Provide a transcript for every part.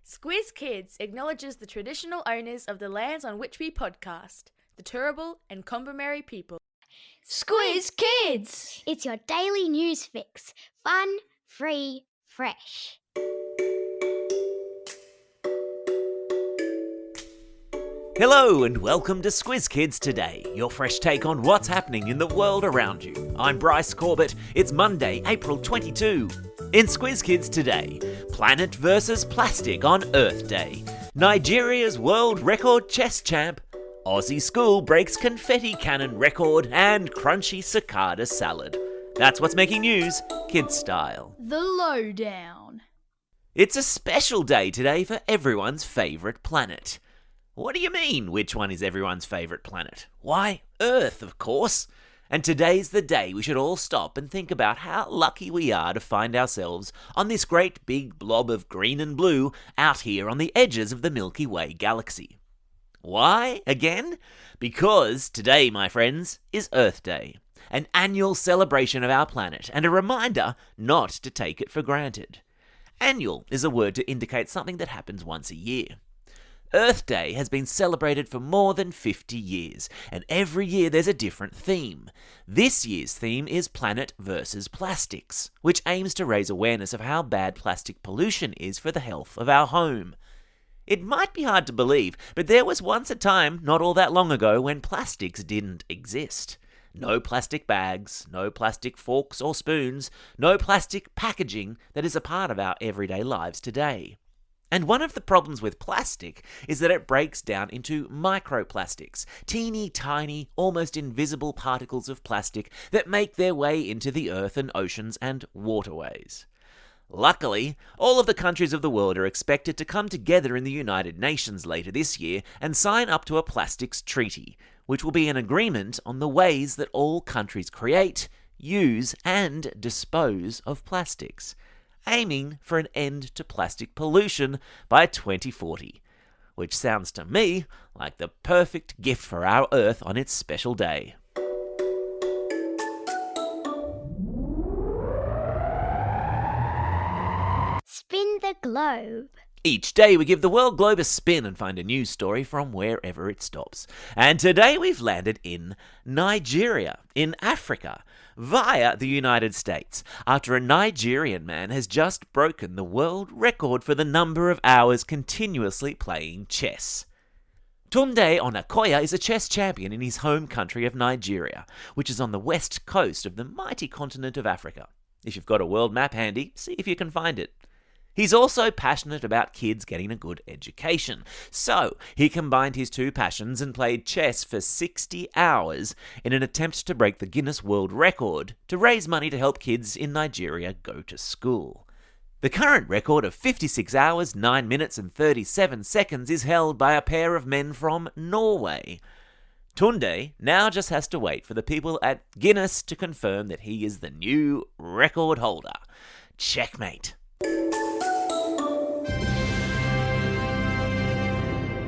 Squiz Kids acknowledges the traditional owners of the lands on which we podcast, the Turrbal and Kombumerri people. Squiz Kids! It's your daily news fix. Fun, free, fresh. Hello and welcome to Squiz Kids Today, your fresh take on what's happening in the world around you. I'm Bryce Corbett. It's Monday, April 22. In Squiz Kids Today, planet versus plastic on Earth Day, Nigeria's world record chess champ, Aussie school breaks confetti cannon record, and crunchy cicada salad. That's what's making news, kids style. The Lowdown. It's a special day today for everyone's favourite planet. What do you mean, which one is everyone's favourite planet? Why, Earth, of course. And today's the day we should all stop and think about how lucky we are to find ourselves on this great big blob of green and blue out here on the edges of the Milky Way galaxy. Why, again? Because today, my friends, is Earth Day, an annual celebration of our planet and a reminder not to take it for granted. Annual is a word to indicate something that happens once a year. Earth Day has been celebrated for more than 50 years, and every year there's a different theme. This year's theme is Planet versus Plastics, which aims to raise awareness of how bad plastic pollution is for the health of our home. It might be hard to believe, but there was once a time, not all that long ago, when plastics didn't exist. No plastic bags, no plastic forks or spoons, no plastic packaging that is a part of our everyday lives today. And one of the problems with plastic is that it breaks down into microplastics, teeny tiny, almost invisible particles of plastic that make their way into the earth and oceans and waterways. Luckily, all of the countries of the world are expected to come together in the United Nations later this year and sign up to a plastics treaty, which will be an agreement on the ways that all countries create, use, and dispose of plastics, aiming for an end to plastic pollution by 2040, which sounds to me like the perfect gift for our Earth on its special day. Spin the globe. Each day we give the world globe a spin and find a news story from wherever it stops. And today we've landed in Nigeria, in Africa, via the United States, after a Nigerian man has just broken the world record for the number of hours continuously playing chess. Tunde Onakoya is a chess champion in his home country of Nigeria, which is on the west coast of the mighty continent of Africa. If you've got a world map handy, see if you can find it. He's also passionate about kids getting a good education, so he combined his two passions and played chess for 60 hours in an attempt to break the Guinness World Record to raise money to help kids in Nigeria go to school. The current record of 56 hours, 9 minutes and 37 seconds is held by a pair of men from Norway. Tunde now just has to wait for the people at Guinness to confirm that he is the new record holder. Checkmate.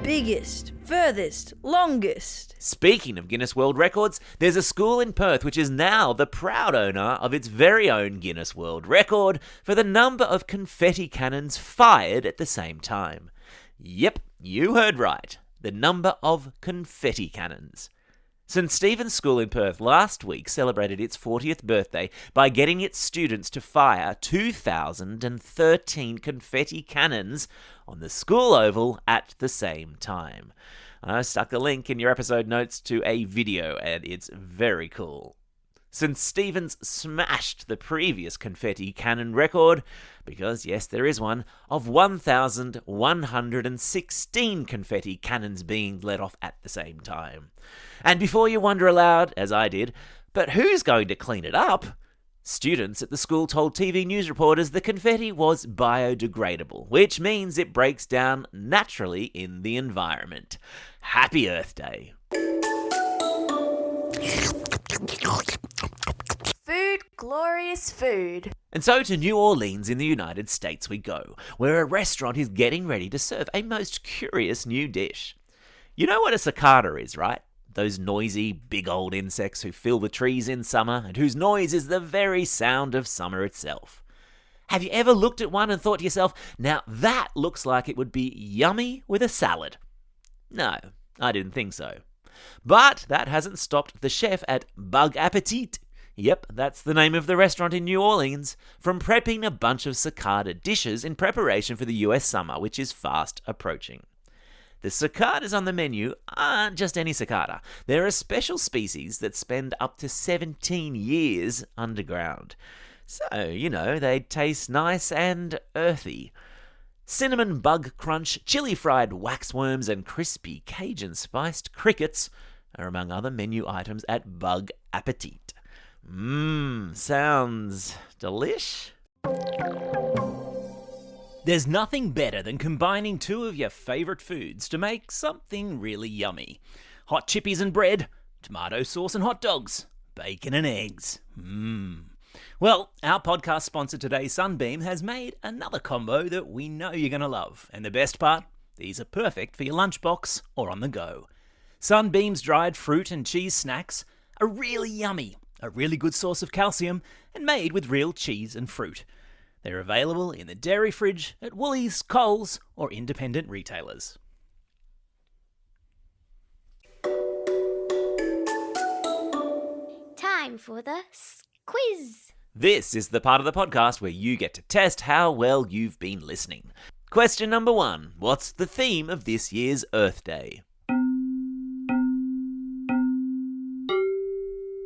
Biggest, furthest, longest. Speaking of Guinness World Records, there's a school in Perth which is now the proud owner of its very own Guinness World Record for the number of confetti cannons fired at the same time. Yep, you heard right. The number of confetti cannons. St Stephen's School in Perth last week celebrated its 40th birthday by getting its students to fire 2,013 confetti cannons on the school oval at the same time. I stuck a link in your episode notes to a video, and it's very cool. St Stephen's smashed the previous confetti cannon record, because yes, there is one, of 1,116 confetti cannons being let off at the same time. And before you wonder aloud, as I did, but who's going to clean it up? Students at the school told TV news reporters the confetti was biodegradable, which means it breaks down naturally in the environment. Happy Earth Day. Food, glorious food. And so to New Orleans in the United States we go, where a restaurant is getting ready to serve a most curious new dish. You know what a cicada is, right? Those noisy, big old insects who fill the trees in summer and whose noise is the very sound of summer itself. Have you ever looked at one and thought to yourself, now that looks like it would be yummy with a salad? No, I didn't think so. But that hasn't stopped the chef at Bug Apetit, yep, that's the name of the restaurant in New Orleans, from prepping a bunch of cicada dishes in preparation for the US summer, which is fast approaching. The cicadas on the menu aren't just any cicada. They're a special species that spend up to 17 years underground. So, they taste nice and earthy. Cinnamon bug crunch, chili fried waxworms, and crispy Cajun spiced crickets are among other menu items at Bug Apetit. Sounds delish. There's nothing better than combining two of your favourite foods to make something really yummy. Hot chippies and bread, tomato sauce and hot dogs, bacon and eggs. Well, our podcast sponsor today, Sunbeam, has made another combo that we know you're going to love. And the best part, these are perfect for your lunchbox or on the go. Sunbeam's dried fruit and cheese snacks are really yummy, a really good source of calcium, and made with real cheese and fruit. They're available in the dairy fridge at Woolies, Coles, or independent retailers. Time for the quiz. This is the part of the podcast where you get to test how well you've been listening. Question number 1. What's the theme of this year's Earth Day?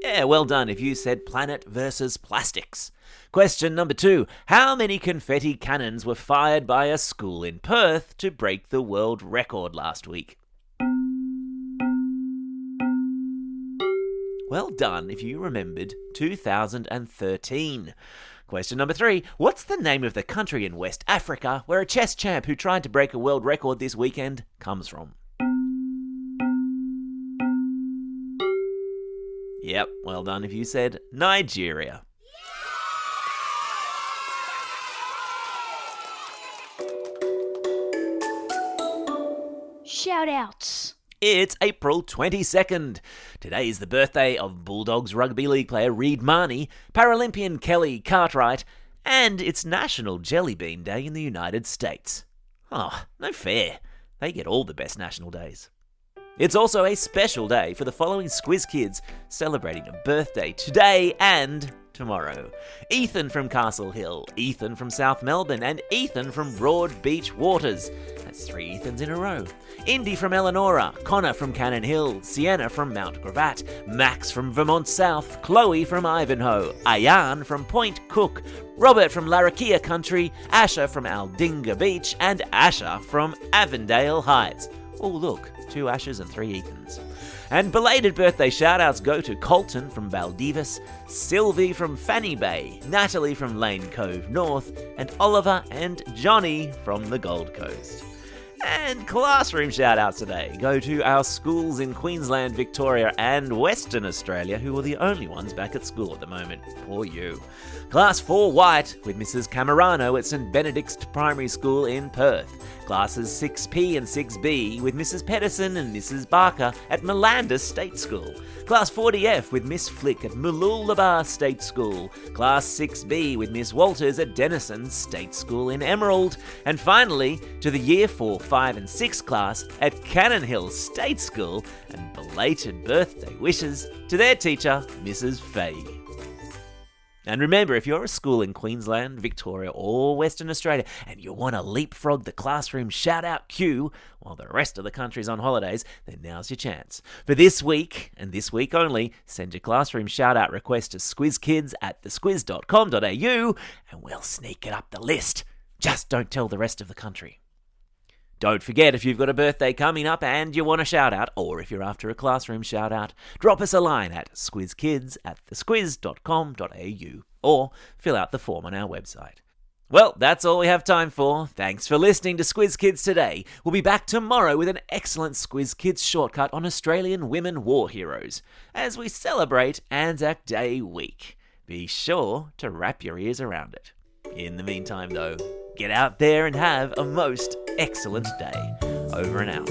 Yeah, well done if you said planet versus plastics. Question number 2. How many confetti cannons were fired by a school in Perth to break the world record last week? Well done if you remembered 2013. Question number 3. What's the name of the country in West Africa where a chess champ who tried to break a world record this weekend comes from? Yep, well done if you said Nigeria. Shout-outs. It's April 22nd. Today's the birthday of Bulldogs rugby league player Reid Marnie, Paralympian Kelly Cartwright, and it's National Jelly Bean Day in the United States. Oh, no fair. They get all the best national days. It's also a special day for the following Squiz kids celebrating a birthday today and tomorrow. Ethan from Castle Hill, Ethan from South Melbourne, and Ethan from Broad Beach Waters. That's 3 Ethans in a row. Indy from Eleonora, Connor from Cannon Hill, Sienna from Mount Gravatt, Max from Vermont South, Chloe from Ivanhoe, Ayan from Point Cook, Robert from Larrakia Country, Asher from Aldinga Beach, and Asher from Avondale Heights. Oh look, 2 Ashers and 3 Ethans. And belated birthday shout-outs go to Colton from Valdivas, Sylvie from Fanny Bay, Natalie from Lane Cove North, and Oliver and Johnny from the Gold Coast. And classroom shout-outs today go to our schools in Queensland, Victoria and Western Australia, who are the only ones back at school at the moment. Poor you. Class 4 White with Mrs. Camerano at St Benedict's Primary School in Perth. Classes 6P and 6B with Mrs. Pedersen and Mrs. Barker at Melandis State School. Class 40F with Miss Flick at Mooloolaba State School. Class 6B with Miss Walters at Denison State School in Emerald. And finally, to the Year 4, 5 and 6 class at Cannon Hill State School, and belated birthday wishes to their teacher, Mrs. Fahey. And remember, if you're a school in Queensland, Victoria or Western Australia and you want to leapfrog the classroom shout-out queue while the rest of the country's on holidays, then now's your chance. For this week, and this week only, send your classroom shout-out request to squizkids@thesquiz.com.au and we'll sneak it up the list. Just don't tell the rest of the country. Don't forget, if you've got a birthday coming up and you want a shout-out, or if you're after a classroom shout-out, drop us a line at squizkids@thesquiz.com.au or fill out the form on our website. Well, that's all we have time for. Thanks for listening to Squiz Kids today. We'll be back tomorrow with an excellent Squiz Kids shortcut on Australian women war heroes as we celebrate Anzac Day week. Be sure to wrap your ears around it. In the meantime, though, get out there and have a most excellent day. Over and out.